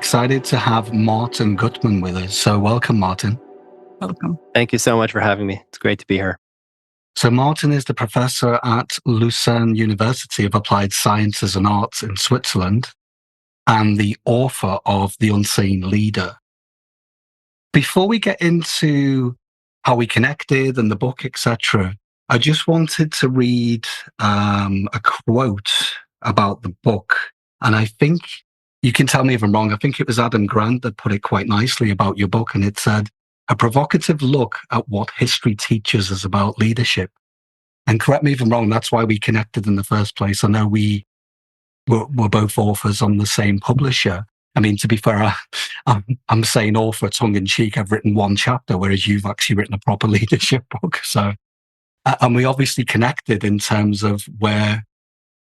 excited to have Martin Gutman with us. So welcome, Martin. Welcome. Thank you so much for having me. It's great to be here. So Martin is the professor at Lucerne University of Applied Sciences and Arts in Switzerland and the author of The Unseen Leader. Before we get into how we connected and the book, etc., I just wanted to read a quote about the book. And I think you can tell me if I'm wrong. I think it was Adam Grant that put it quite nicely about your book. And it said, a provocative look at what history teaches us about leadership. And correct me if I'm wrong, that's why we connected in the first place. I know we're both authors on the same publisher. I mean, to be fair, I'm saying author tongue in cheek. I've written one chapter, whereas you've actually written a proper leadership book. So, and we obviously connected in terms of where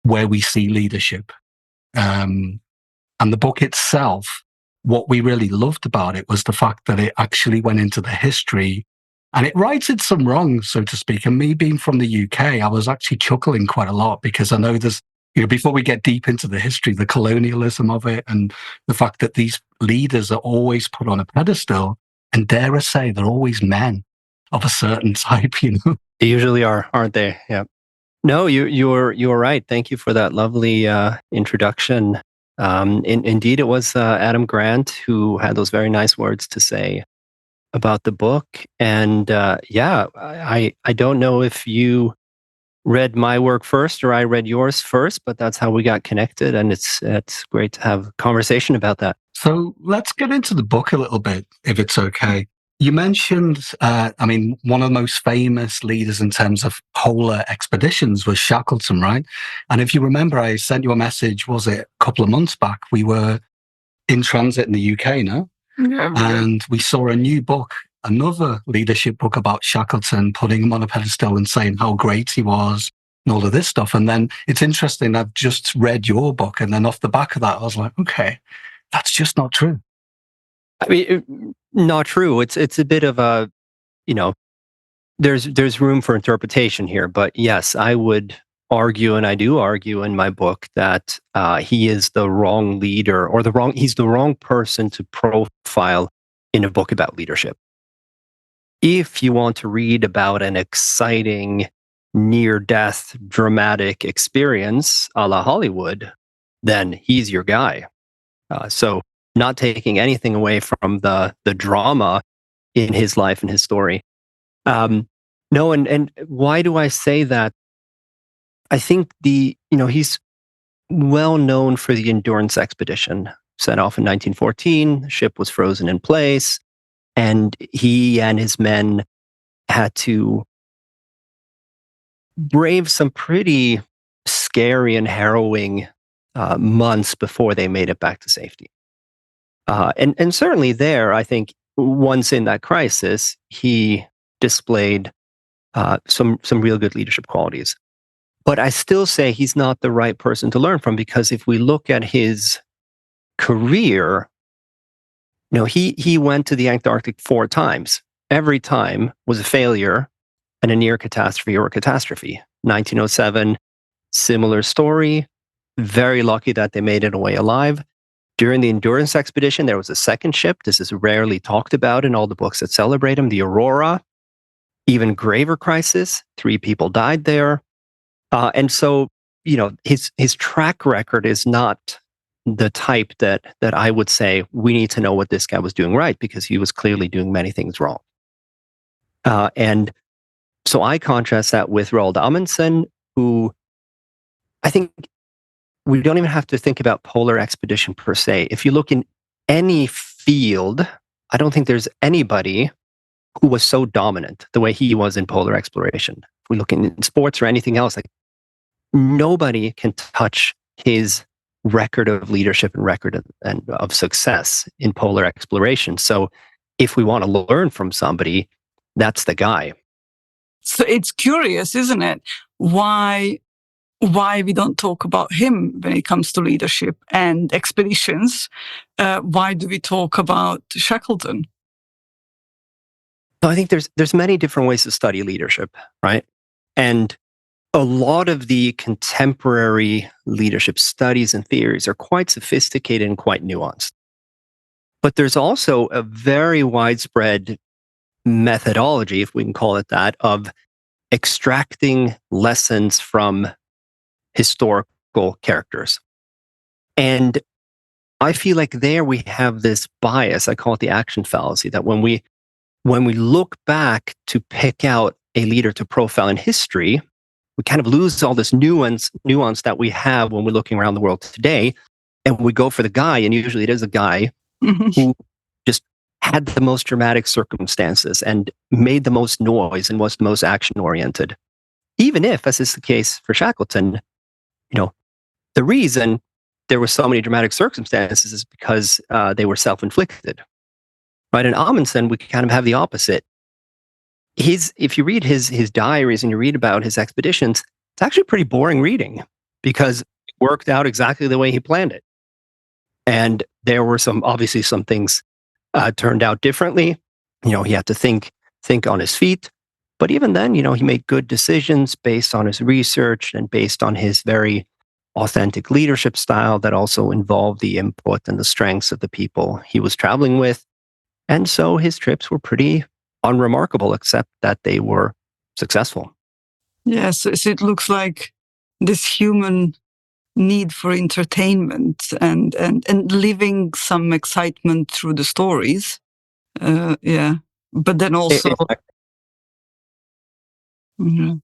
we see leadership. And the book itself, what we really loved about it was the fact that it actually went into the history and it righted some wrongs, so to speak. And me being from the UK, I was actually chuckling quite a lot because I know there's, before we get deep into the history, the colonialism of it and the fact that these leaders are always put on a pedestal, and dare I say, they're always men of a certain type, They usually are, aren't they? Yeah. No, you're right. Thank you for that lovely introduction. Indeed, it was Adam Grant who had those very nice words to say about the book. And I don't know if you read my work first or I read yours first, but that's how we got connected. And it's great to have a conversation about that. So let's get into the book a little bit, if it's okay. You mentioned, one of the most famous leaders in terms of polar expeditions was Shackleton, right? And if you remember, I sent you a message, was it a couple of months back? We were in transit in the UK, no? Yeah. And we saw a new book, another leadership book about Shackleton, putting him on a pedestal and saying how great he was and all of this stuff. And then it's interesting, I've just read your book, and then off the back of that, I was like, okay, that's just not true. I mean, not true. It's a bit of a, there's room for interpretation here. But yes, I would argue, and I do argue in my book, that he is the wrong leader, or he's the wrong person to profile in a book about leadership. If you want to read about an exciting, near-death, dramatic experience a la Hollywood, then he's your guy. So not taking anything away from the drama in his life and his story. No, and why do I say that? I think he's well known for the endurance expedition set off in 1914. The ship was frozen in place, and he and his men had to brave some pretty scary and harrowing months before they made it back to safety. And certainly there, I think once in that crisis, he displayed some real good leadership qualities. But I still say he's not the right person to learn from, because if we look at his career, he went to the Antarctic 4 times. Every time was a failure and a near catastrophe or a catastrophe. 1907, similar story. Very lucky that they made it away alive. During the endurance expedition, there was a second ship. This is rarely talked about in all the books that celebrate him, the Aurora. Even graver crisis, 3 people died there. And so, his track record is not the type that I would say we need to know what this guy was doing right, because he was clearly doing many things wrong. And so I contrast that with Raul Amundsen, who I think we don't even have to think about polar expedition per se. If you look in any field, I don't think there's anybody who was so dominant the way he was in polar exploration. If we look in sports or anything else, like nobody can touch his record of leadership and record of success in polar exploration. So if we want to learn from somebody, that's the guy. So it's curious, isn't it? Why we don't talk about him when it comes to leadership and expeditions. Why do we talk about Shackleton? So I think there's many different ways to study leadership, right? And a lot of the contemporary leadership studies and theories are quite sophisticated and quite nuanced. But there's also a very widespread methodology, if we can call it that, of extracting lessons from historical characters. And I feel like there we have this bias, I call it the action fallacy, that when we look back to pick out a leader to profile in history, we kind of lose all this nuance that we have when we're looking around the world today. And we go for the guy, and usually it is a guy who just had the most dramatic circumstances and made the most noise and was the most action-oriented. Even if, as is the case for Shackleton, the reason there were so many dramatic circumstances is because they were self-inflicted. Right? In Amundsen, we kind of have the opposite. If you read his diaries and you read about his expeditions, it's actually pretty boring reading because it worked out exactly the way he planned it. And there were obviously some things turned out differently. He had to think on his feet. But even then, he made good decisions based on his research and based on his very authentic leadership style that also involved the input and the strengths of the people he was traveling with. And so his trips were pretty unremarkable, except that they were successful. Yes, so it looks like this human need for entertainment and living some excitement through the stories. But then also... Go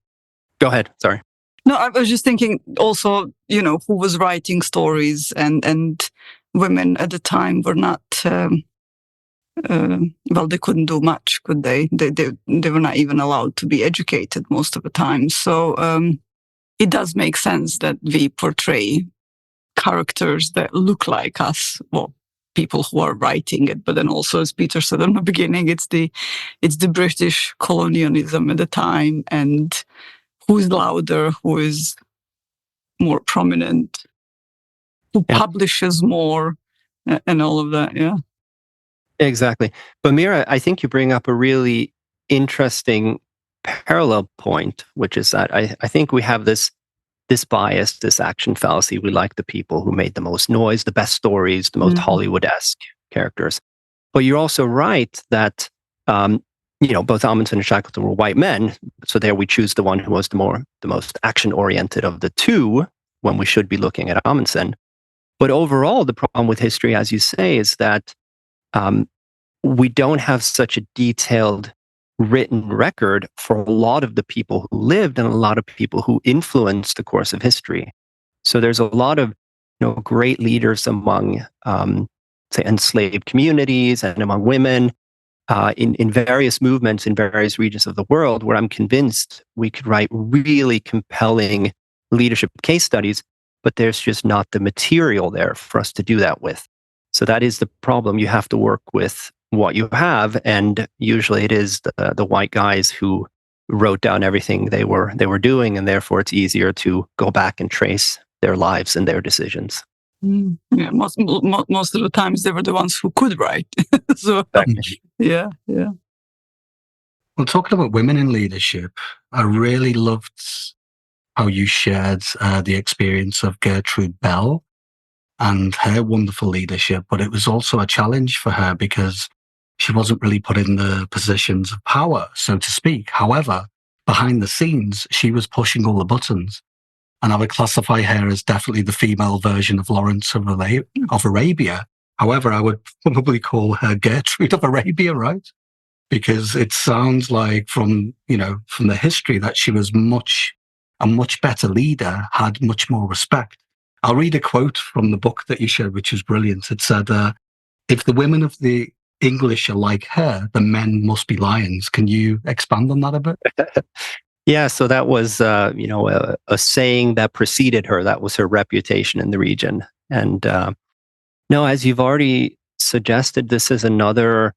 ahead, sorry. No, I was just thinking also, who was writing stories and women at the time were not... they couldn't do much, could they? They were not even allowed to be educated most of the time. So it does make sense that we portray characters that look like us, well, people who are writing it. But then also, as Peter said in the beginning, it's the British colonialism at the time, and who is louder, who is more prominent, who publishes more, and all of that. Yeah. Exactly. But Mira, I think you bring up a really interesting parallel point, which is that I think we have this bias, this action fallacy. We like the people who made the most noise, the best stories, the most Hollywood-esque characters. But you're also right that both Amundsen and Shackleton were white men. So there we choose the one who was the most action-oriented of the two when we should be looking at Amundsen. But overall, the problem with history, as you say, is that we don't have such a detailed written record for a lot of the people who lived and a lot of people who influenced the course of history. So there's a lot of great leaders among, say, enslaved communities and among women in various movements in various regions of the world, where I'm convinced we could write really compelling leadership case studies, but there's just not the material there for us to do that with. So that is the problem. You have to work with what you have, and usually it is the white guys who wrote down everything they were doing, and therefore it's easier to go back and trace their lives and their decisions. Yeah, most of the times they were the ones who could write. So yeah. Well, talking about women in leadership, I really loved how you shared the experience of Gertrude Bell and her wonderful leadership, but it was also a challenge for her because she wasn't really put in the positions of power, so to speak. However, behind the scenes, she was pushing all the buttons. And I would classify her as definitely the female version of Lawrence of Arabia. However, I would probably call her Gertrude of Arabia, right? Because it sounds like from the history that she was a much better leader, had much more respect. I'll read a quote from the book that you shared, which is brilliant. It said, if the women of the English are like her, the men must be lions. Can you expand on that a bit? Yeah, so that was, a saying that preceded her. That was her reputation in the region. And no, as you've already suggested, this is another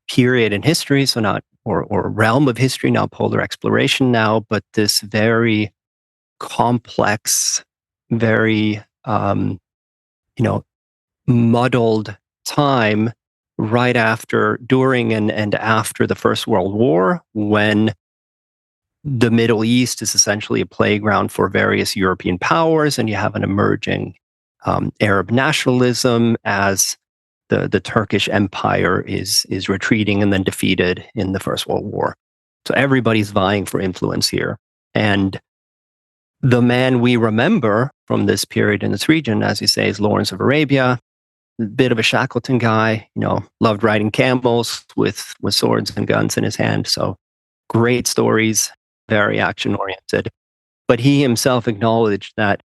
period in history, so not, or realm of history, not polar exploration now, but this very complex, very, muddled time right after, during, and after the First World War, when the Middle East is essentially a playground for various European powers, and you have an emerging Arab nationalism as the Turkish Empire is retreating and then defeated in the First World War. So everybody's vying for influence here. And the man we remember from this period in this region, as you say, is Lawrence of Arabia, a bit of a Shackleton guy, loved riding camels with swords and guns in his hand. So great stories, very action-oriented. But he himself acknowledged that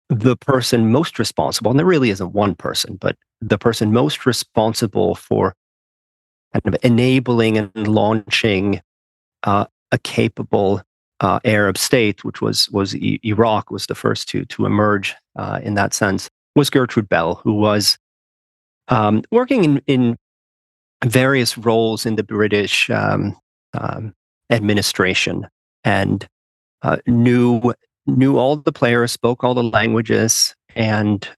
the person most responsible, and there really isn't one person, but the person most responsible for kind of enabling and launching a capable Arab state, which was Iraq, was the first to emerge in that sense, was Gertrude Bell, who was working in various roles in the British administration and knew all the players, spoke all the languages, and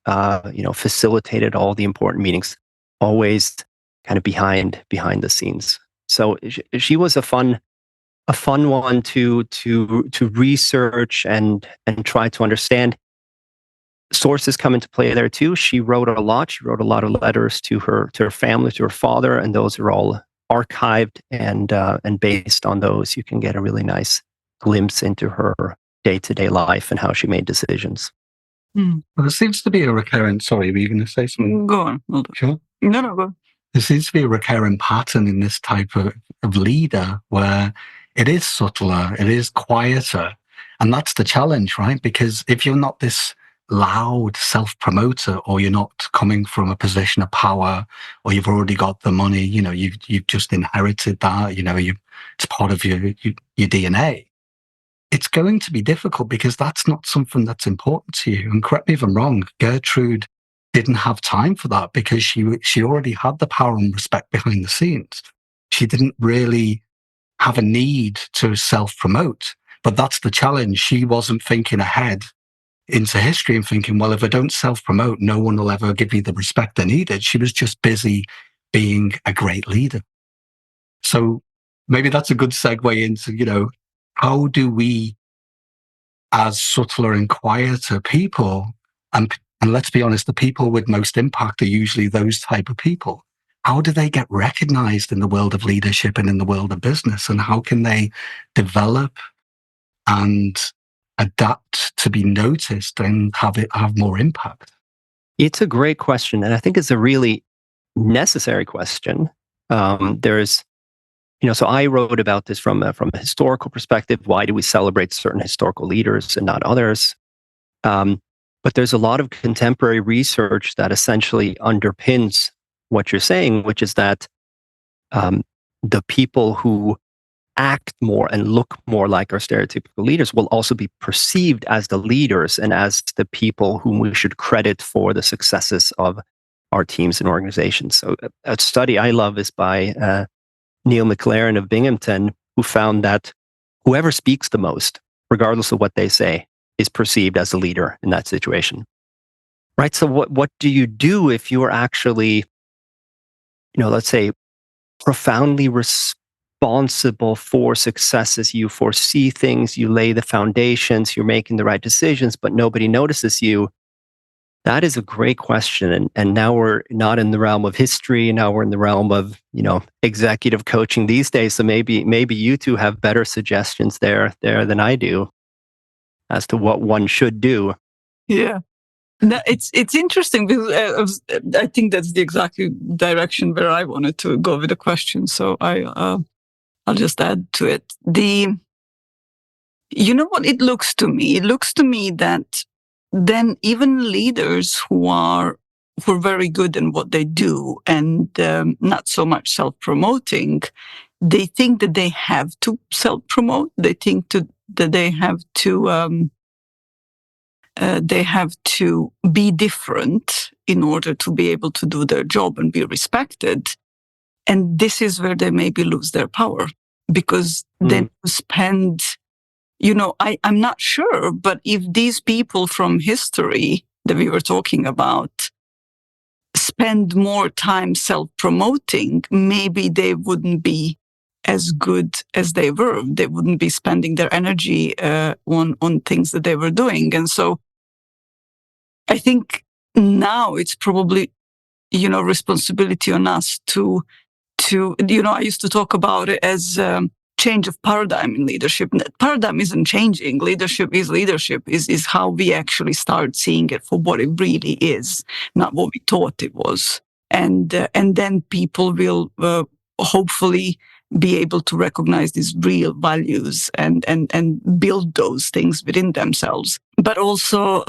facilitated all the important meetings, always kind of behind the scenes. So she was a fun one to research and try to understand. Sources come into play there too. She wrote a lot. She wrote a lot of letters to her family, to her father, and those are all archived, and based on those, you can get a really nice glimpse into her day-to-day life and how she made decisions. Well, there seems to be a recurrent. Sorry, were you going to say something? Go on. Sure. No, go. There seems to be a recurrent pattern in this type of leader where it is subtler, it is quieter. And that's the challenge, right? Because if you're not this loud self-promoter, or you're not coming from a position of power, or you've already got the money, you've just inherited that, it's part of your DNA. It's going to be difficult because that's not something that's important to you. And correct me if I'm wrong, Gertrude didn't have time for that because she already had the power and respect behind the scenes. She didn't really have a need to self-promote, but that's the challenge. She wasn't thinking ahead into history and thinking, well, if I don't self-promote, no one will ever give me the respect I needed. She was just busy being a great leader. So maybe that's a good segue into, how do we, as subtler and quieter people, and let's be honest, the people with most impact are usually those type of people. How do they get recognized in the world of leadership and in the world of business? And how can they develop and adapt to be noticed and have more impact? It's a great question, and I think it's a really necessary question. So I wrote about this from a historical perspective. Why do we celebrate certain historical leaders and not others? But there's a lot of contemporary research that essentially underpins what you're saying, which is that the people who act more and look more like our stereotypical leaders will also be perceived as the leaders and as the people whom we should credit for the successes of our teams and organizations. So a study I love is by Neil McLaren of Binghamton, who found that whoever speaks the most, regardless of what they say, is perceived as a leader in that situation. Right? So what do you do if you are actually, let's say, profoundly responsible for successes? You foresee things, you lay the foundations, you're making the right decisions, but nobody notices you. That is a great question. And now we're not in the realm of history. Now we're in the realm of, executive coaching these days. So maybe you two have better suggestions there than I do as to what one should do. Yeah. No, it's interesting because I think that's the exact direction where I wanted to go with the question. So I'll just add to it. You know what it looks to me? It looks to me that then even leaders who are very good in what they do and not so much self-promoting, they think that they have to self-promote. They think that they have to be different in order to be able to do their job and be respected. And this is where they maybe lose their power because then you spend, I'm not sure, but if these people from history that we were talking about spend more time self-promoting, maybe they wouldn't be as good as they were. They wouldn't be spending their energy on things that they were doing. And so I think now it's probably, responsibility on us to I used to talk about it as change of paradigm in leadership. Paradigm isn't changing. Leadership is how we actually start seeing it for what it really is, not what we thought it was. And then people will hopefully be able to recognize these real values and build those things within themselves. But also,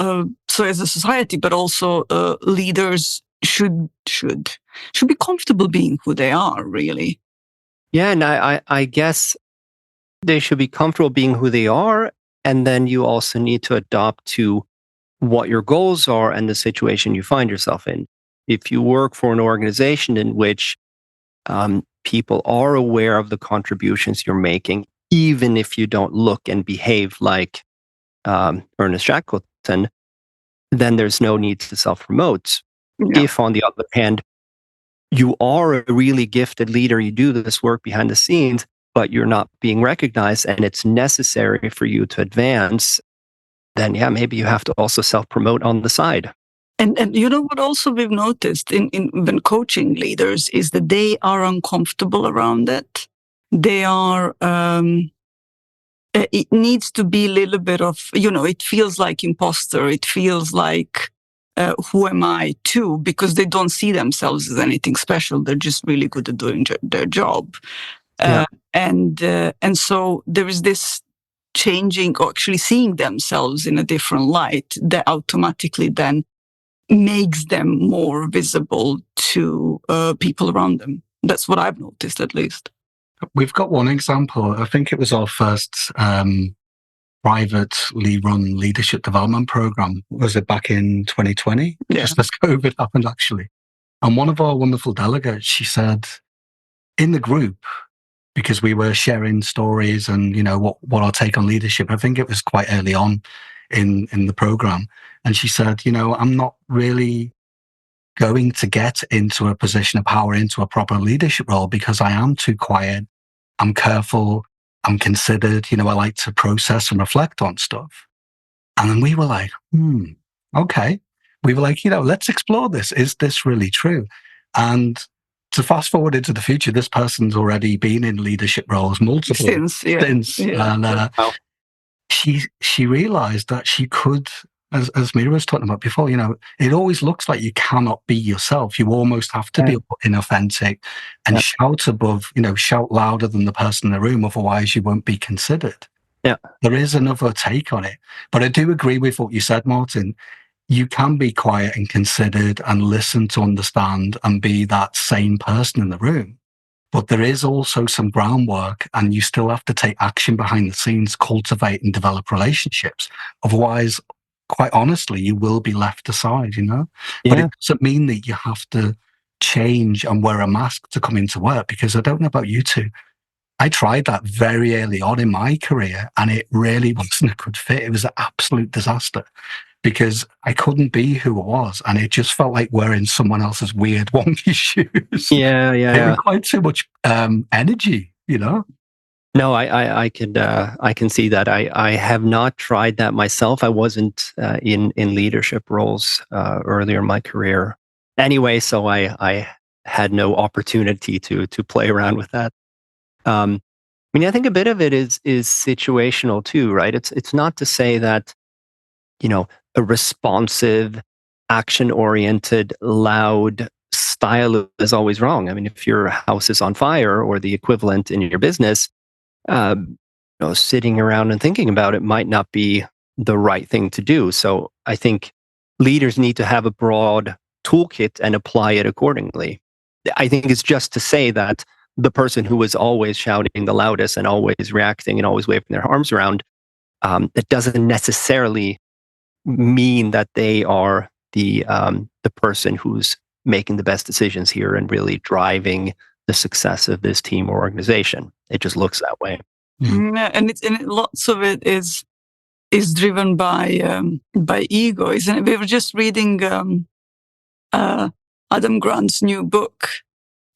so as a society, but also leaders should be comfortable being who they are, really. Yeah, and I guess they should be comfortable being who they are, and then you also need to adopt to what your goals are and the situation you find yourself in. If you work for an organization in which people are aware of the contributions you're making, even if you don't look and behave like Ernest Shackleton, then there's no need to self-promote. Yeah. If, on the other hand, you are a really gifted leader, you do this work behind the scenes, but you're not being recognized and it's necessary for you to advance, then yeah, maybe you have to also self-promote on the side. And what also we've noticed in when coaching leaders is that they are uncomfortable around it. They are, it needs to be a little bit of, it feels like imposter. It feels like, who am I too? Because they don't see themselves as anything special. They're just really good at doing their job. Yeah. And so there is this changing, or actually seeing themselves in a different light that automatically then makes them more visible to people around them. That's what I've noticed, at least. We've got one example. I think it was our first privately run leadership development program. Was it back in 2020? Yeah. Just as COVID happened, actually. And one of our wonderful delegates, she said, in the group, because we were sharing stories and, what our take on leadership, I think it was quite early on in the program. And she said, I'm not really going to get into a position of power, into a proper leadership role, because I am too quiet. I'm careful. I'm considered. I like to process and reflect on stuff. And then we were like, okay. We were like, let's explore this. Is this really true? And to fast forward into the future, this person's already been in leadership roles multiple since. Yeah. And she realized that she could, as Mira was talking about before, it always looks like you cannot be yourself. You almost have to be inauthentic and shout above, shout louder than the person in the room. Otherwise, you won't be considered. Yeah. There is another take on it. But I do agree with what you said, Martin. You can be quiet and considered and listen to understand and be that same person in the room. But there is also some groundwork, and you still have to take action behind the scenes, cultivate and develop relationships. Otherwise, quite honestly, you will be left aside, Yeah. But it doesn't mean that you have to change and wear a mask to come into work, because I don't know about you two. I tried that very early on in my career, and it really wasn't a good fit. It was an absolute disaster, because I couldn't be who I was, and it just felt like wearing someone else's weird, wonky shoes. Yeah. It required too much energy, No, I can see that. I have not tried that myself. I wasn't in leadership roles earlier in my career, anyway, so I had no opportunity to play around with that. I think a bit of it is situational too, right? It's not to say that a responsive, action-oriented, loud style is always wrong. I mean, if your house is on fire or the equivalent in your business, sitting around and thinking about it might not be the right thing to do. So I think leaders need to have a broad toolkit and apply it accordingly. I think it's just to say that the person who is always shouting the loudest and always reacting and always waving their arms around, it doesn't necessarily mean that they are the person who's making the best decisions here and really driving the success of this team or organization. It just looks that way. Yeah, and lots of it is driven by ego, isn't it? We were just reading Adam Grant's new book,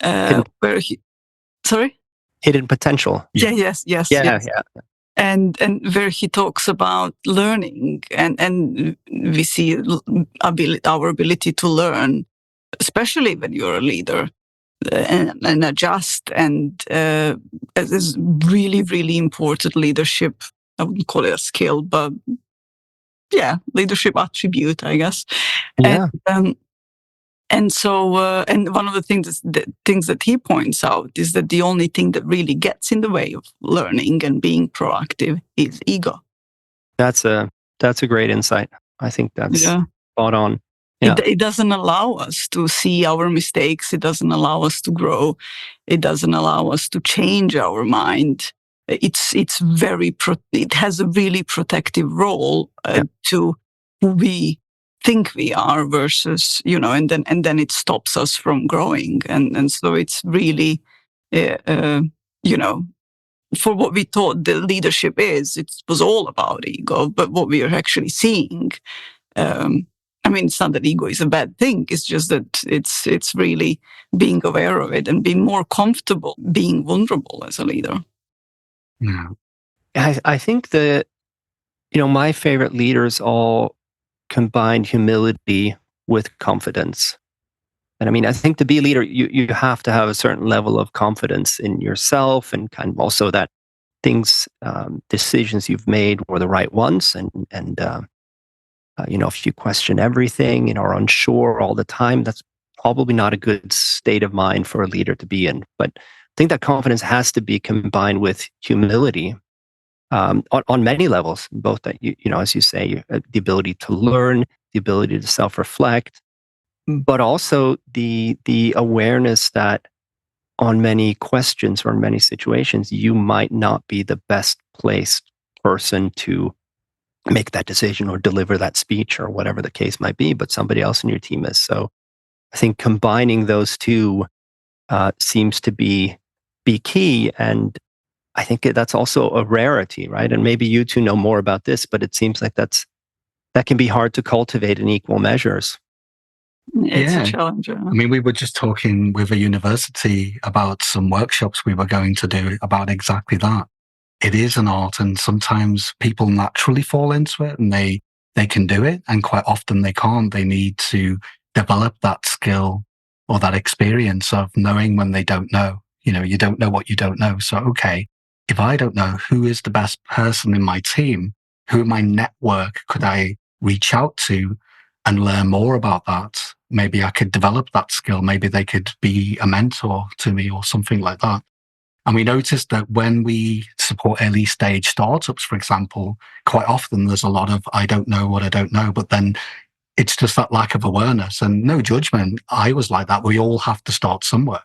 where he, sorry, Hidden Potential. Yes. Yeah. And where he talks about learning, and we see our ability to learn especially when you're a leader, and adjust. And it is really, really important leadership. I wouldn't call it a skill, but yeah, leadership attribute, I guess. Yeah. And so, and one of the things that he points out is that the only thing that really gets in the way of learning and being proactive is ego. That's a great insight. I think that's spot on. Yeah. It doesn't allow us to see our mistakes. It doesn't allow us to grow. It doesn't allow us to change our mind. It has a really protective role to who we think we are versus, and then it stops us from growing. And so it's really, for what we thought the leadership is, it was all about ego. But what we are actually seeing, it's not that ego is a bad thing. It's just that it's really being aware of it and being more comfortable being vulnerable as a leader. Yeah. I think that, my favorite leaders all combined humility with confidence. And I think to be a leader, you have to have a certain level of confidence in yourself, and kind of also that decisions you've made were the right ones. And if you question everything and are unsure all the time, that's probably not a good state of mind for a leader to be in. But I think that confidence has to be combined with humility. On many levels, both that as you say, the ability to learn, the ability to self-reflect, but also the awareness that on many questions or in many situations, you might not be the best placed person to make that decision or deliver that speech or whatever the case might be, but somebody else in your team is. So I think combining those two seems to be key. And I think that's also a rarity, right? And maybe you two know more about this, but it seems like that can be hard to cultivate in equal measures. It's a challenge. We were just talking with a university about some workshops we were going to do about exactly that. It is an art, and sometimes people naturally fall into it and they can do it, and quite often they can't. They need to develop that skill or that experience of knowing when they don't know. You don't know what you don't know. So, okay, if I don't know who is the best person in my team, who in my network could I reach out to and learn more about that? Maybe I could develop that skill. Maybe they could be a mentor to me or something like that. And we noticed that when we support early stage startups, for example, quite often there's a lot of, I don't know what I don't know, but then it's just that lack of awareness and no judgment. I was like that. We all have to start somewhere.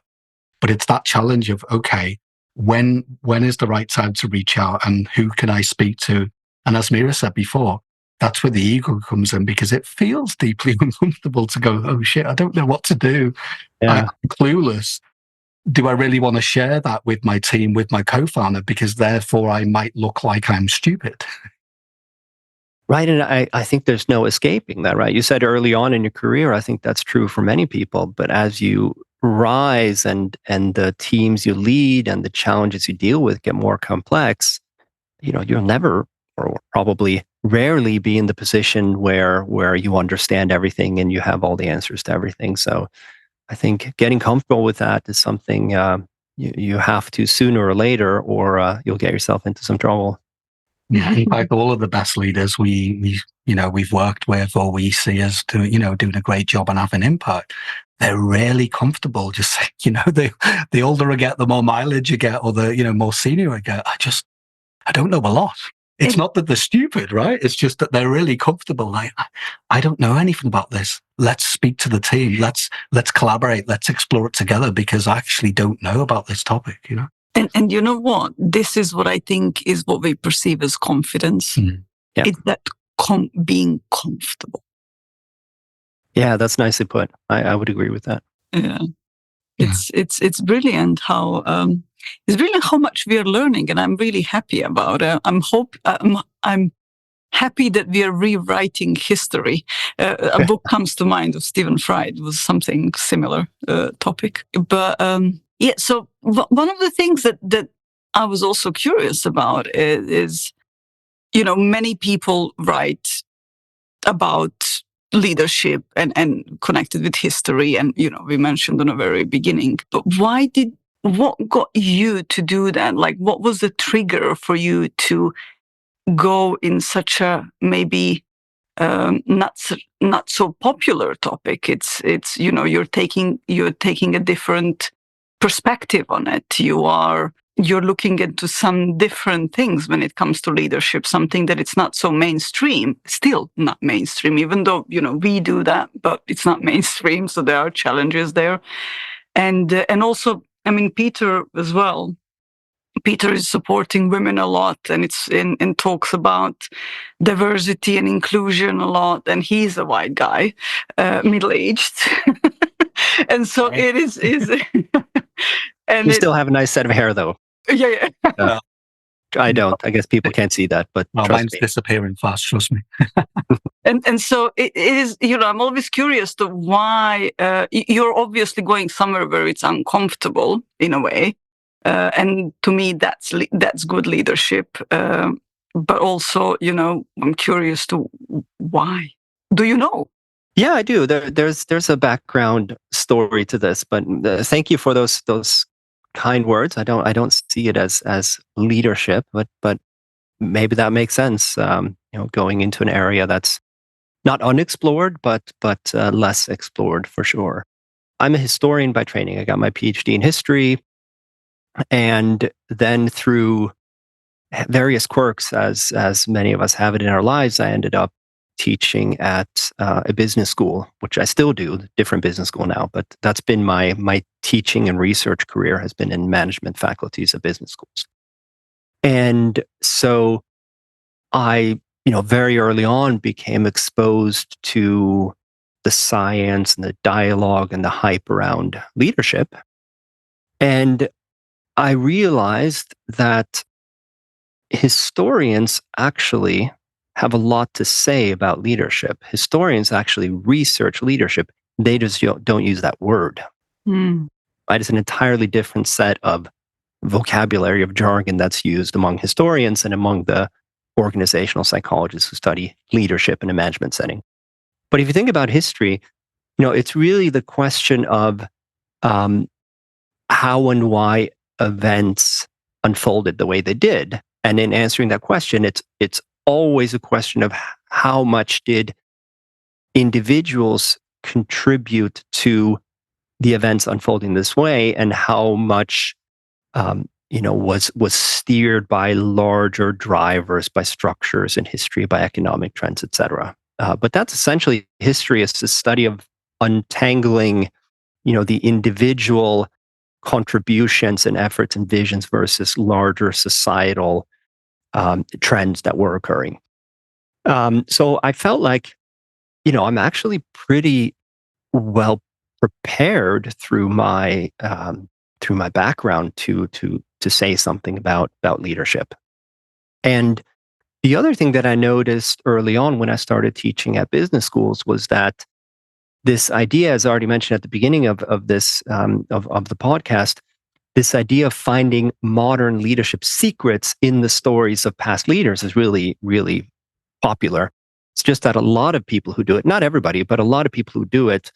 But it's that challenge of, okay, when is the right time to reach out and who can I speak to? And as Mira said before, that's where the ego comes in, because it feels deeply uncomfortable to go, oh shit, I don't know what to do. Yeah. I'm clueless. Do I really want to share that with my team, with my co-founder? Because therefore I might look like I'm stupid. Right. And I think there's no escaping that, right? You said early on in your career, I think that's true for many people. But as you rise and the teams you lead and the challenges you deal with get more complex, you'll never, or probably rarely, be in the position where you understand everything and you have all the answers to everything. So I think getting comfortable with that is something you have to sooner or later, or you'll get yourself into some trouble. Yeah, in fact, all of the best leaders we've worked with, or we see as doing a great job and having impact, they're rarely comfortable. Just the older I get, the more mileage you get, or the more senior I get. I don't know a lot. It's not that they're stupid, right? It's just that they're really comfortable. Like, I don't know anything about this. Let's speak to the team. Let's collaborate. Let's explore it together, because I actually don't know about this topic, And you know what? This is what I think is what we perceive as confidence. Mm. Yeah. It's that being comfortable. Yeah, that's nicely put. I would agree with that. Yeah. It's brilliant how much we are learning, and I'm really happy about it. I'm happy that we are rewriting history. A book comes to mind of Stephen Fry. It was something similar topic, but yeah. So one of the things that I was also curious about is many people write about leadership and connected with history, and we mentioned in the very beginning. But what got you to do that? Like, what was the trigger for you to go in such a maybe not so popular topic? It's you're taking a different perspective on it. You're looking into some different things when it comes to leadership, something that it's not so mainstream, still not mainstream, even though, we do that, but it's not mainstream. So there are challenges there. And also, I mean, Peter as well. Peter is supporting women a lot, and and talks about diversity and inclusion a lot. And he's a white guy, middle-aged. And so it is and You still have a nice set of hair, though. Yeah. I don't. I guess people can't see that, but mine's me. disappearing fast. Trust me. And so it is. I'm always curious to why you're obviously going somewhere where it's uncomfortable in a way, and to me that's good leadership. But also, I'm curious to why. Do you know? Yeah, I do. There's a background story to this, but thank you for those kind words. I don't see it as leadership, but maybe that makes sense. Going into an area that's not unexplored, but less explored for sure. I'm a historian by training. I got my PhD in history, and then through various quirks, as many of us have it in our lives, I ended up teaching at a business school, which I still do, different business school now, but that's been my teaching and research career has been in management faculties of business schools. And so I, very early on became exposed to the science and the dialogue and the hype around leadership. And I realized that historians actually have a lot to say about leadership. Historians actually research leadership. They just don't use that word. Mm. Right? It's an entirely different set of vocabulary, of jargon that's used among historians and among the organizational psychologists who study leadership in a management setting. But if you think about history, it's really the question of how and why events unfolded the way they did. And in answering that question, it's always a question of how much did individuals contribute to the events unfolding this way, and how much was steered by larger drivers, by structures in history, by economic trends, etc. But that's essentially history. It's the study of untangling, the individual contributions and efforts and visions versus larger societal trends that were occurring. So I felt like, I'm actually pretty well prepared through my background to say something about leadership. And the other thing that I noticed early on when I started teaching at business schools was that this idea, as I already mentioned at the beginning of this of the podcast, this idea of finding modern leadership secrets in the stories of past leaders is really, really popular. It's just that a lot of people who do it, not everybody, but a lot of people who do it,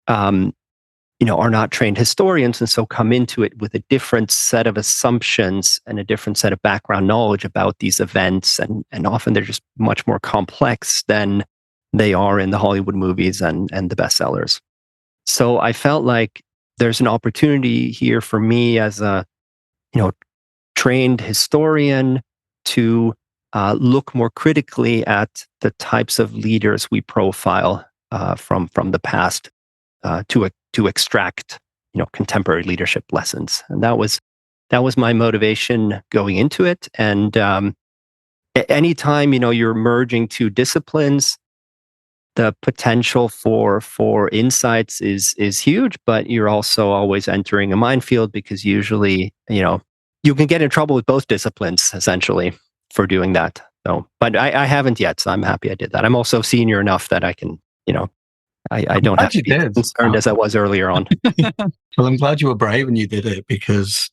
are not trained historians, and so come into it with a different set of assumptions and a different set of background knowledge about these events, and often they're just much more complex than they are in the Hollywood movies and the bestsellers. So I felt like there's an opportunity here for me as a trained historian to look more critically at the types of leaders we profile from the past to extract contemporary leadership lessons. And that was my motivation going into it. And anytime you're merging two disciplines, the potential for insights is huge, but you're also always entering a minefield, because usually you can get in trouble with both disciplines essentially for doing that. So, but I haven't yet, so I'm happy I did that. I'm also senior enough that I can I don't have to be concerned as I was earlier on. Well, I'm glad you were brave when you did it, because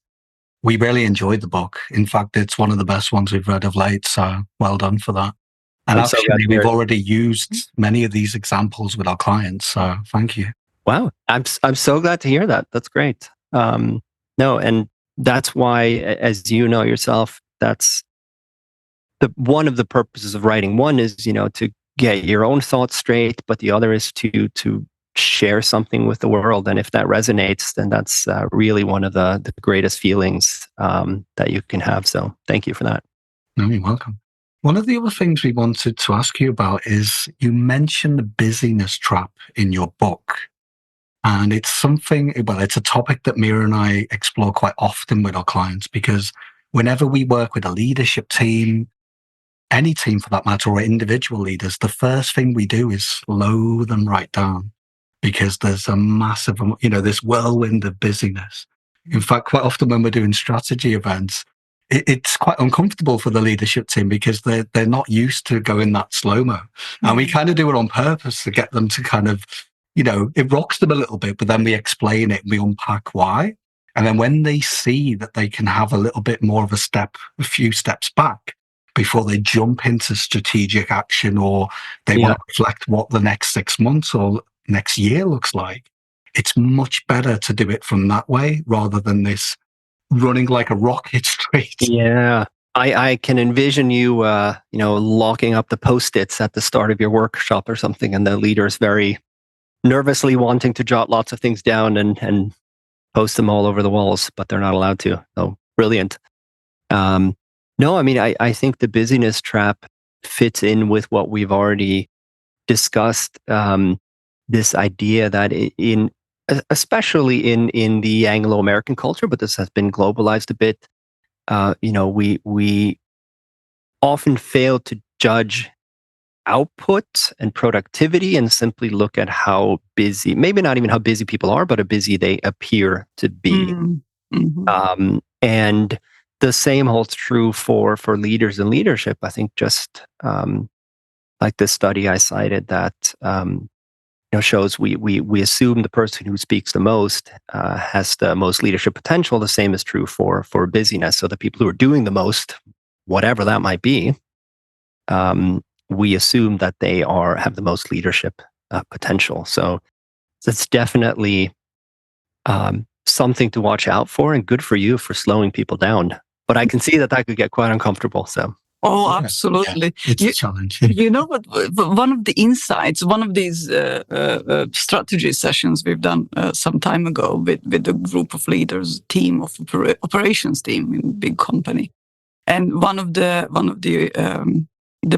we really enjoyed the book. In fact, it's one of the best ones we've read of late. So well done for that. And I'm so glad actually, to we've hear it. already used many of these examples with our clients. So thank you. Wow, I'm so glad to hear that. That's great. No, and that's why, as you know yourself, that's one of the purposes of writing. One is, to get your own thoughts straight, but the other is to share something with the world. And if that resonates, then that's really one of the greatest feelings that you can have. So thank you for that. No, you're welcome. One of the other things we wanted to ask you about is you mentioned the busyness trap in your book. And it's something, well, it's a topic that Mira and I explore quite often with our clients, because whenever we work with a leadership team, any team for that matter, or individual leaders, the first thing we do is slow them right down, because there's a massive, this whirlwind of busyness. In fact, quite often when we're doing strategy events, it's quite uncomfortable for the leadership team because they're not used to going that slow-mo. And we kind of do it on purpose to get them to kind of, it rocks them a little bit, but then we explain it and we unpack why. And then when they see that they can have a little bit more of a few steps back before they jump into strategic action, or they want to reflect what the next 6 months or next year looks like, it's much better to do it from that way rather than this running like a rocket straight. Yeah. I can envision you, locking up the Post-its at the start of your workshop or something, and the leader's very nervously wanting to jot lots of things down and post them all over the walls, but they're not allowed to. So brilliant. No, I mean, I think the busyness trap fits in with what we've already discussed. This idea that especially in the Anglo-American culture, but this has been globalized a bit. We often fail to judge output and productivity and simply look at how busy, maybe not even how busy people are, but how busy they appear to be. And the same holds true for leaders and leadership. I think just like this study I cited that shows we assume the person who speaks the most has the most leadership potential. The same is true for busyness. So the people who are doing the most, whatever that might be, we assume that they have the most leadership potential. So it's definitely something to watch out for, and good for you for slowing people down. But I can see that could get quite uncomfortable. So. Oh, absolutely. Yeah, it's a challenge. You know what? One of the insights, one of these strategy sessions we've done some time ago with a group of leaders, team of operations team in a big company, and one of the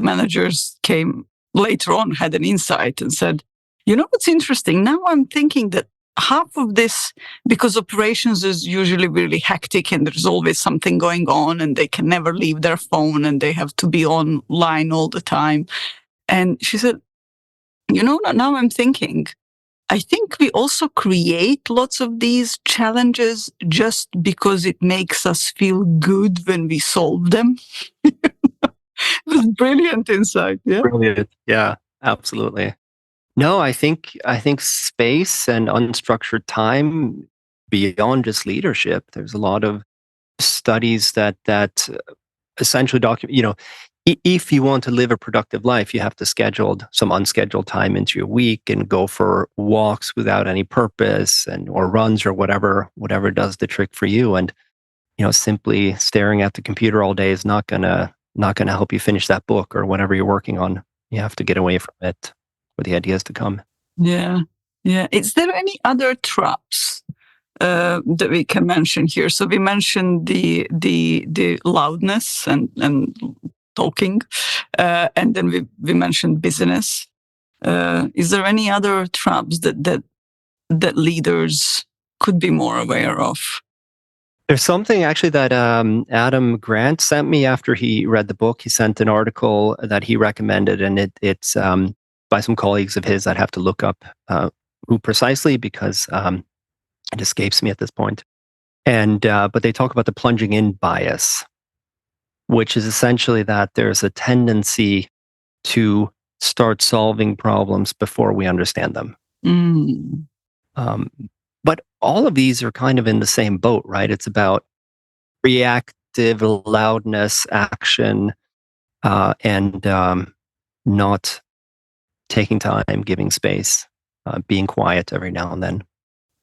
managers came later on, had an insight and said, "You know what's interesting? Now I'm thinking that half of this, because operations is usually really hectic and there's always something going on and they can never leave their phone and they have to be online all the time." And she said, now I'm thinking, I think we also create lots of these challenges just because it makes us feel good when we solve them. It was brilliant insight. Yeah. Brilliant. Yeah, absolutely. No, I think space and unstructured time beyond just leadership. There's a lot of studies that essentially document. If you want to live a productive life, you have to schedule some unscheduled time into your week and go for walks without any purpose or runs or whatever does the trick for you. And simply staring at the computer all day is not gonna help you finish that book or whatever you're working on. You have to get away from it for the ideas to come. Yeah. Is there any other traps that we can mention here? So we mentioned the loudness and talking, and then we mentioned busyness. Is there any other traps that leaders could be more aware of? There's something actually that Adam Grant sent me after he read the book. He sent an article that he recommended, and it's by some colleagues of his. I'd have to look up who precisely, because it escapes me at this point. And but they talk about the plunging in bias, which is essentially that there's a tendency to start solving problems before we understand them. But all of these are kind of in the same boat, right? It's about reactive loudness, action, and not taking time, giving space, being quiet every now and then.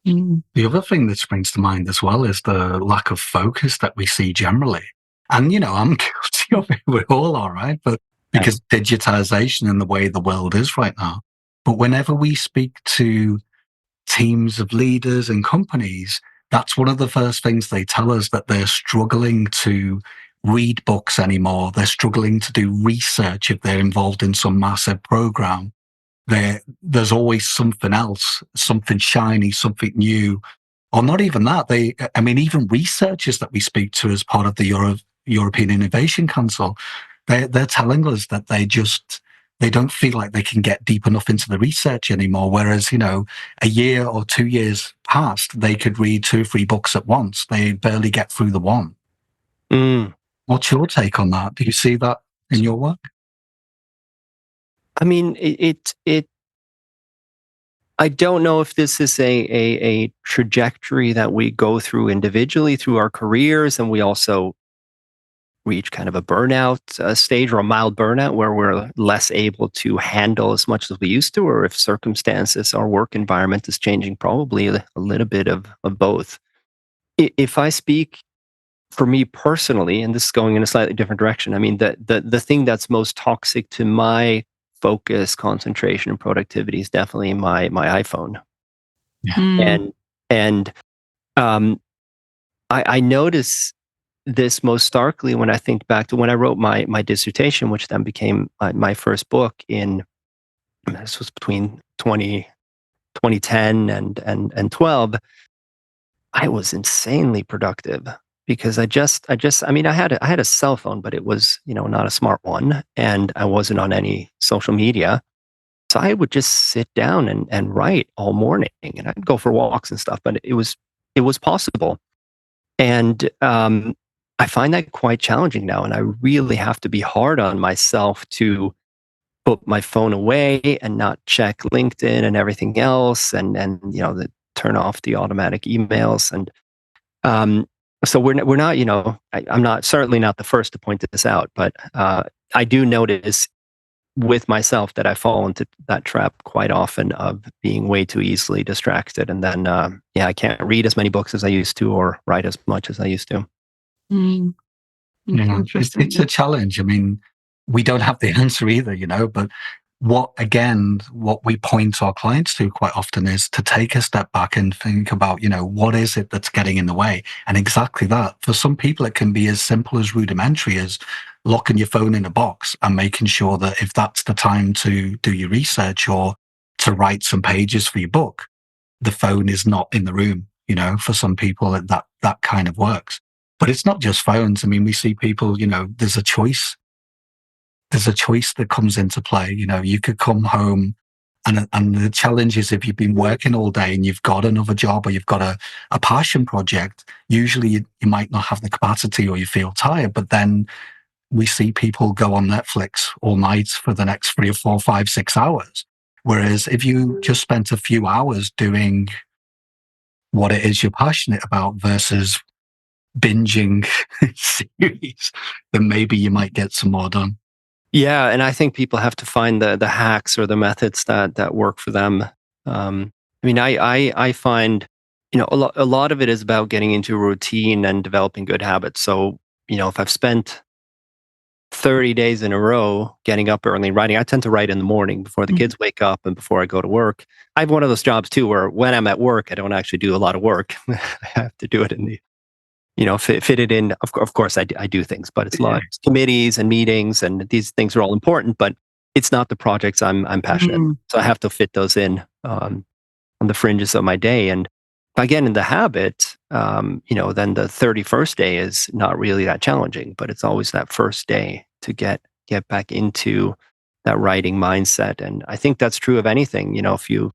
The other thing that springs to mind as well is the lack of focus that we see generally. And, I'm guilty of it. We all are, right? But because digitization and the way the world is right now. But whenever we speak to teams of leaders and companies, that's one of the first things they tell us, that they're struggling to read books anymore. They're struggling to do research if they're involved in some massive program. There's always something else, something shiny, something new, or not even that. Even researchers that we speak to as part of the European Innovation Council, they're telling us that they don't feel like they can get deep enough into the research anymore. Whereas, a year or 2 years past, they could read 2 or 3 books at once. They barely get through the one. What's your take on that? Do you see that in your work? I mean, I don't know if this is a trajectory that we go through individually through our careers, and we also reach kind of a burnout stage, or a mild burnout, where we're less able to handle as much as we used to, or if circumstances, our work environment is changing. Probably a little bit of both. If I speak for me personally, and this is going in a slightly different direction, I mean, the thing that's most toxic to my focus, concentration, and productivity is definitely my iPhone. And I notice this most starkly when I think back to when I wrote my dissertation, which then became my first book this was between 2010 and 12. I was insanely productive because I had a cell phone, but it was, not a smart one, and I wasn't on any social media. So I would just sit down and write all morning, and I'd go for walks and stuff, but it was possible. And I find that quite challenging now, and I really have to be hard on myself to put my phone away and not check LinkedIn and everything else, and turn off the automatic emails. And so we're not, I'm not, certainly not the first to point this out, but I do notice with myself that I fall into that trap quite often of being way too easily distracted, and then I can't read as many books as I used to, or write as much as I used to. It's a challenge. I mean, we don't have the answer either, but what we point our clients to quite often is to take a step back and think about, what is it that's getting in the way? And exactly that. For some people, it can be as simple as rudimentary as locking your phone in a box and making sure that if that's the time to do your research or to write some pages for your book, the phone is not in the room. For some people that kind of works. But it's not just phones. I mean, we see people, there's a choice. There's a choice that comes into play. You could come home and the challenge is, if you've been working all day and you've got another job, or you've got a passion project, usually you might not have the capacity, or you feel tired. But then we see people go on Netflix all night for the next 3 or 4, 5, 6 hours. Whereas if you just spent a few hours doing what it is you're passionate about versus binging series, then maybe you might get some more done. Yeah, and I think people have to find the hacks or the methods that work for them. I find, a lot of it is about getting into a routine and developing good habits. So, if I've spent 30 days in a row getting up early and writing, I tend to write in the morning before the kids wake up and before I go to work. I have one of those jobs too, where when I'm at work, I don't actually do a lot of work. I have to do it in the fit it in. Of course, I do things, but it's a lot of committees and meetings, and these things are all important. But it's not the projects I'm passionate. So I have to fit those in on the fringes of my day. And if I get in the habit, then the 31st day is not really that challenging. But it's always that first day to get back into that writing mindset. And I think that's true of anything. If you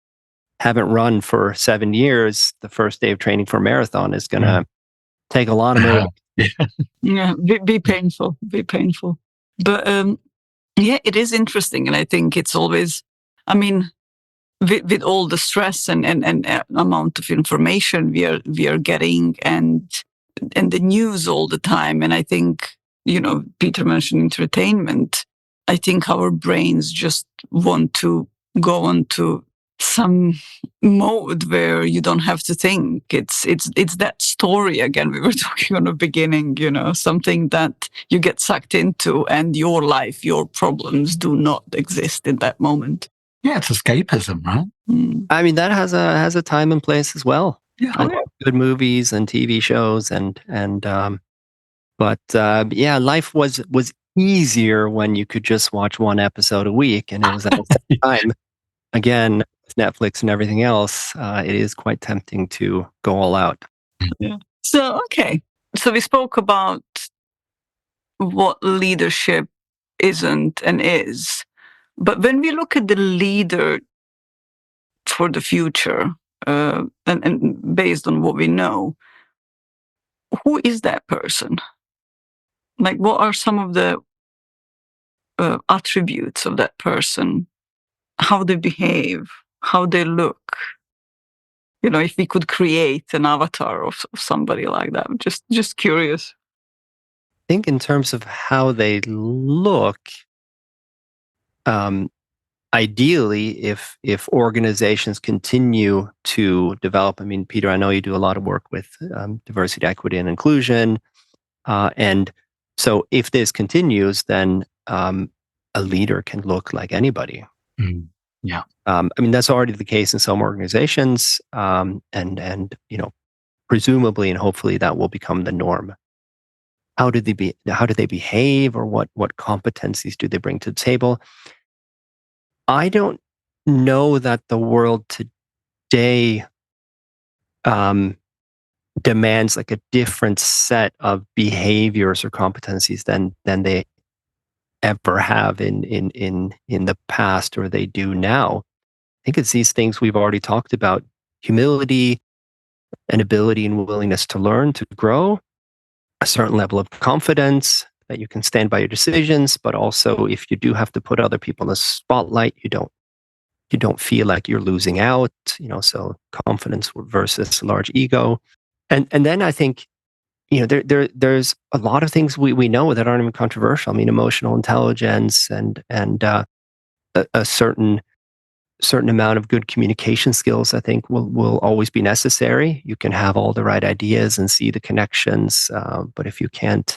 haven't run for 7 years, the first day of training for a marathon is going to take a lot of motivation. Be painful. But it is interesting, and I think it's always, with all the stress and amount of information we are getting, and the news all the time, and I think Peter mentioned entertainment. I think our brains just want to go on to some mode where you don't have to think. It's that story again we were talking on the beginning, something that you get sucked into, and your life, your problems do not exist in that moment. Yeah, it's escapism, right? I mean, that has a time and place as well. Yeah. I love good movies and TV shows, but life was easier when you could just watch one episode a week, and it was at the same time. Again, with Netflix and everything else, it is quite tempting to go all out. Yeah. So we spoke about what leadership isn't and is, but when we look at the leader for the future, and based on what we know, who is that person? Like, what are some of the attributes of that person? How they behave, how they look? If we could create an avatar of somebody like that, I'm just curious. I think in terms of how they look, ideally, if organizations continue to develop, I mean, Peter, I know you do a lot of work with diversity, equity, and inclusion, and so if this continues, then a leader can look like anybody. Yeah. I mean, that's already the case in some organizations, and presumably and hopefully that will become the norm. How do they behave, or what competencies do they bring to the table? I don't know that the world today demands like a different set of behaviors or competencies than they ever have in the past, or they do now. I think it's these things we've already talked about: humility, an ability and willingness to learn, to grow, a certain level of confidence that you can stand by your decisions, but also if you do have to put other people in the spotlight, you don't feel like you're losing out. So confidence versus large ego, and then I think there's a lot of things we know that aren't even controversial. I mean, emotional intelligence and a certain amount of good communication skills, I think, will always be necessary. You can have all the right ideas and see the connections, but if you can't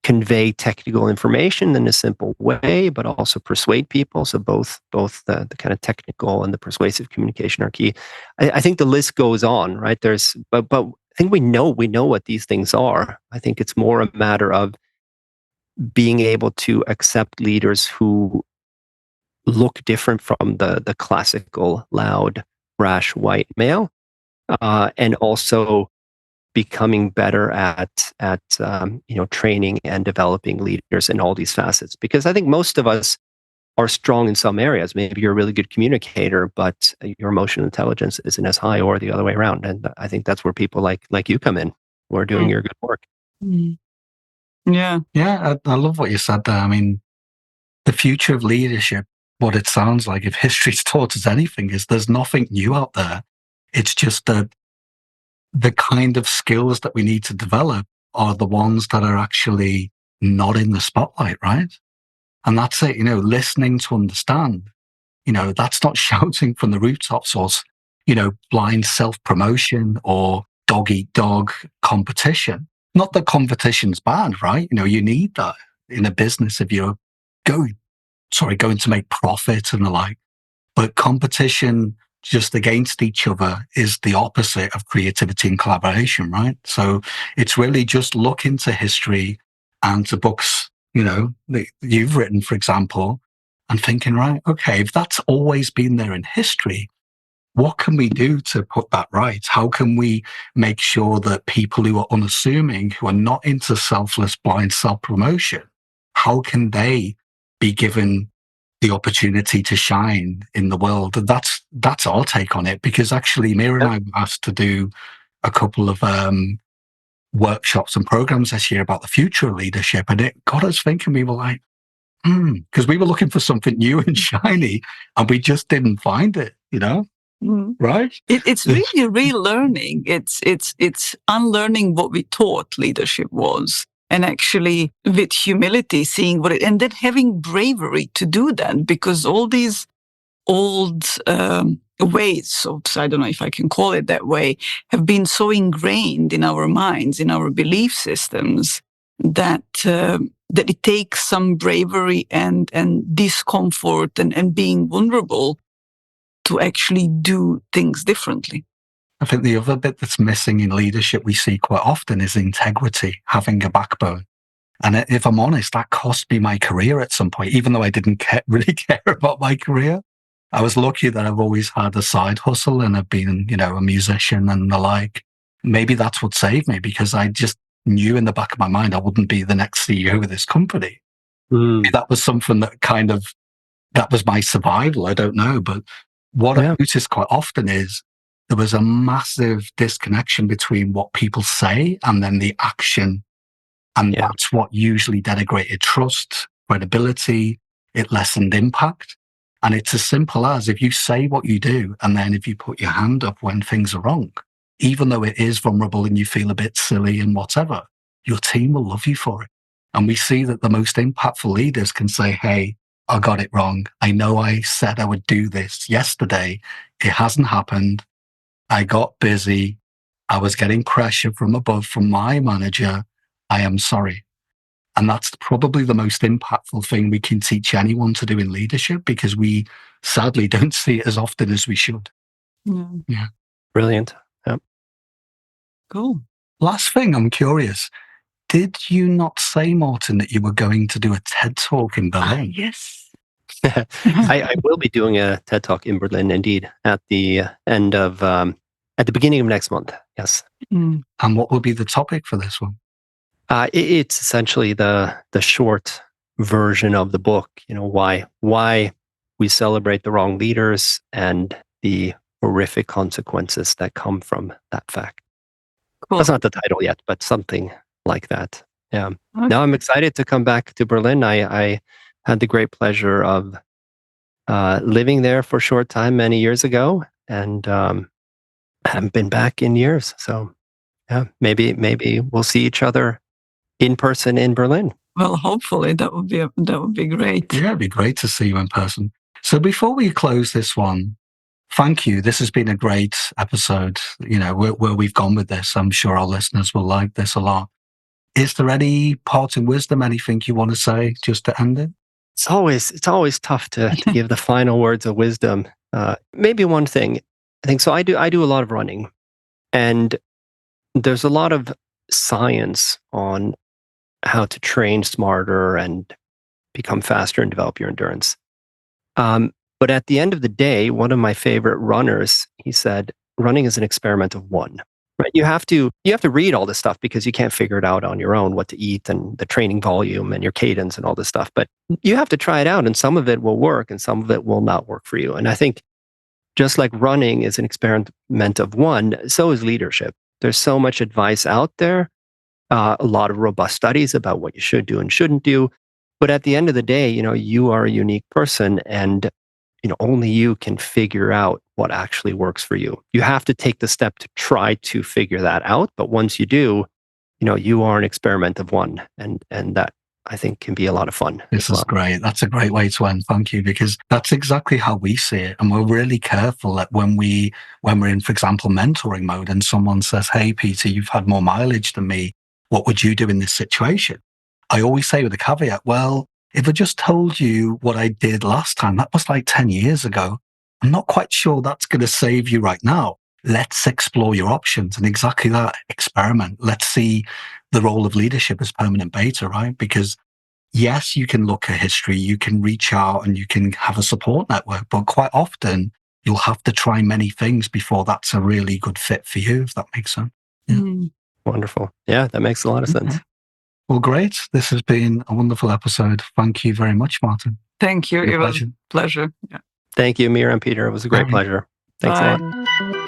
convey technical information in a simple way, but also persuade people, so both the kind of technical and the persuasive communication are key. I think the list goes on, right? But I think we know what these things are. I think it's more a matter of being able to accept leaders who look different from the classical, loud, brash white male, and also becoming better at training and developing leaders in all these facets. Because I think most of us are strong in some areas. Maybe you're a really good communicator, but your emotional intelligence isn't as high, or the other way around. And I think that's where people like you come in, who are doing your good work. Yeah. Yeah, I love what you said there. I mean, the future of leadership, what it sounds like, if history's taught us anything, is there's nothing new out there. It's just that the kind of skills that we need to develop are the ones that are actually not in the spotlight, right? And that's it, listening to understand. That's not shouting from the rooftops, or, blind self-promotion or dog-eat-dog competition. Not that competition's bad, right? You need that in a business if you're going to make profit and the like. But competition just against each other is the opposite of creativity and collaboration, right? So it's really just look into history and to books, that you've written, for example, and thinking, right, okay, if that's always been there in history, what can we do to put that right? How can we make sure that people who are unassuming, who are not into selfless, blind self-promotion, how can they be given the opportunity to shine in the world? And that's our take on it, because actually Mira and I were asked to do a couple of workshops and programs this year about the future of leadership, and it got us thinking. We were like, because we were looking for something new and shiny, and we just didn't find it, right? It's really relearning. It's unlearning what we thought leadership was, and actually with humility seeing and then having bravery to do that, because all these old ways, so I don't know if I can call it that way, have been so ingrained in our minds, in our belief systems, that that it takes some bravery and discomfort and being vulnerable to actually do things differently. I think the other bit that's missing in leadership we see quite often is integrity, having a backbone. And if I'm honest, that cost me my career at some point, even though I didn't really care about my career. I was lucky that I've always had a side hustle and I've been, a musician and the like. Maybe that's what saved me, because I just knew in the back of my mind I wouldn't be the next CEO of this company. That was something that that was my survival. I don't know. But what I noticed quite often is there was a massive disconnection between what people say and then the action. And that's what usually denigrated trust, credibility. It lessened impact. And it's as simple as, if you say what you do, and then if you put your hand up when things are wrong, even though it is vulnerable and you feel a bit silly and whatever, your team will love you for it. And we see that the most impactful leaders can say, hey, I got it wrong. I know I said I would do this yesterday. It hasn't happened. I got busy. I was getting pressure from above from my manager. I am sorry. And that's probably the most impactful thing we can teach anyone to do in leadership, because we sadly don't see it as often as we should. Yeah. Brilliant. Yep. Cool. Last thing, I'm curious. Did you not say, Martin, that you were going to do a TED Talk in Berlin? Yes. I will be doing a TED Talk in Berlin, indeed, at the at the beginning of next month. Yes. And what will be the topic for this one? It's essentially the short version of the book. Why we celebrate the wrong leaders and the horrific consequences that come from that fact. Cool. That's not the title yet, but something like that. Yeah. Okay. Now I'm excited to come back to Berlin. I had the great pleasure of living there for a short time many years ago, and haven't been back in years. So yeah, maybe we'll see each other in person in Berlin. Well, hopefully that would be great. Yeah, it'd be great to see you in person. So before we close this one, thank you. This has been a great episode. Where we've gone with this, I'm sure our listeners will like this a lot. Is there any parting wisdom, anything you want to say just to end it? It's always tough to give the final words of wisdom. Maybe one thing, I think so. I do a lot of running, and there's a lot of science on how to train smarter and become faster and develop your endurance. But at the end of the day, one of my favorite runners, he said, running is an experiment of one. Right? You have to read all this stuff because you can't figure it out on your own, what to eat and the training volume and your cadence and all this stuff. But you have to try it out, and some of it will work and some of it will not work for you. And I think just like running is an experiment of one, so is leadership. There's so much advice out there. A lot of robust studies about what you should do and shouldn't do. But at the end of the day, you are a unique person, and only you can figure out what actually works for you. You have to take the step to try to figure that out. But once you do, you are an experiment of one, and that, I think, can be a lot of fun. This is great. That's a great way to end. Thank you, because that's exactly how we see it. And we're really careful that when we're in, for example, mentoring mode, and someone says, hey, Peter, you've had more mileage than me. What would you do in this situation? I always say with a caveat, well, if I just told you what I did last time, that was like 10 years ago. I'm not quite sure that's going to save you right now. Let's explore your options. And exactly that, experiment. Let's see the role of leadership as permanent beta, right? Because yes, you can look at history, you can reach out and you can have a support network, but quite often you'll have to try many things before that's a really good fit for you, if that makes sense. Yeah. Wonderful. Yeah, that makes a lot of sense. Well, great. This has been a wonderful episode. Thank you very much, Martin. Thank you. It was a pleasure. Yeah. Thank you, Mira and Peter. It was a great pleasure. Thanks a lot.